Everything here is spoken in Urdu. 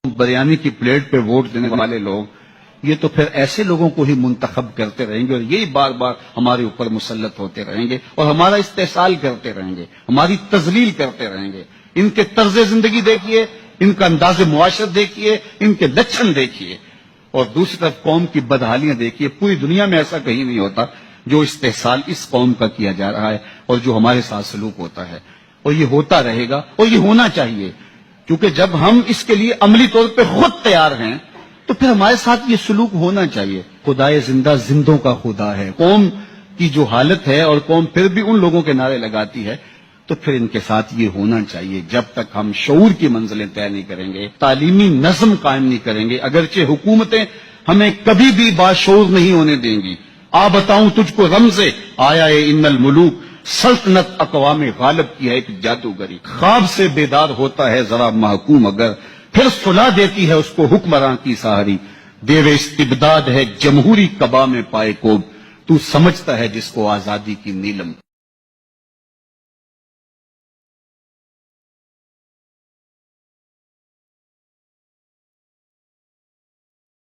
بریانی کی پلیٹ پہ ووٹ دینے والے لوگ یہ تو پھر ایسے لوگوں کو ہی منتخب کرتے رہیں گے اور یہی بار بار ہمارے اوپر مسلط ہوتے رہیں گے اور ہمارا استحصال کرتے رہیں گے، ہماری تذلیل کرتے رہیں گے۔ ان کے طرز زندگی دیکھیے، ان کا انداز معاشرت دیکھیے، ان کے لچھن دیکھیے، اور دوسری طرف قوم کی بدحالیاں دیکھیے۔ پوری دنیا میں ایسا کہیں نہیں ہوتا جو استحصال اس قوم کا کیا جا رہا ہے اور جو ہمارے ساتھ سلوک ہوتا ہے، اور یہ ہوتا رہے گا اور یہ ہونا چاہیے، کیونکہ جب ہم اس کے لیے عملی طور پہ خود تیار ہیں تو پھر ہمارے ساتھ یہ سلوک ہونا چاہیے۔ خدائے زندہ زندوں کا خدا ہے۔ قوم کی جو حالت ہے اور قوم پھر بھی ان لوگوں کے نعرے لگاتی ہے تو پھر ان کے ساتھ یہ ہونا چاہیے۔ جب تک ہم شعور کی منزلیں طے نہیں کریں گے، تعلیمی نظم قائم نہیں کریں گے، اگرچہ حکومتیں ہمیں کبھی بھی باشعور نہیں ہونے دیں گی۔ بتاؤں تجھ کو رمز آیا ان الملوک، سلطنت اقوام غالب کی ہے ایک جادوگری۔ خواب سے بیدار ہوتا ہے ذرا محکوم اگر، پھر سلا دیتی ہے اس کو حکمراں کی سحری۔ دیو استبداد ہے جمہوری قبا میں پائے کوب، تو سمجھتا ہے جس کو آزادی کی نیلم۔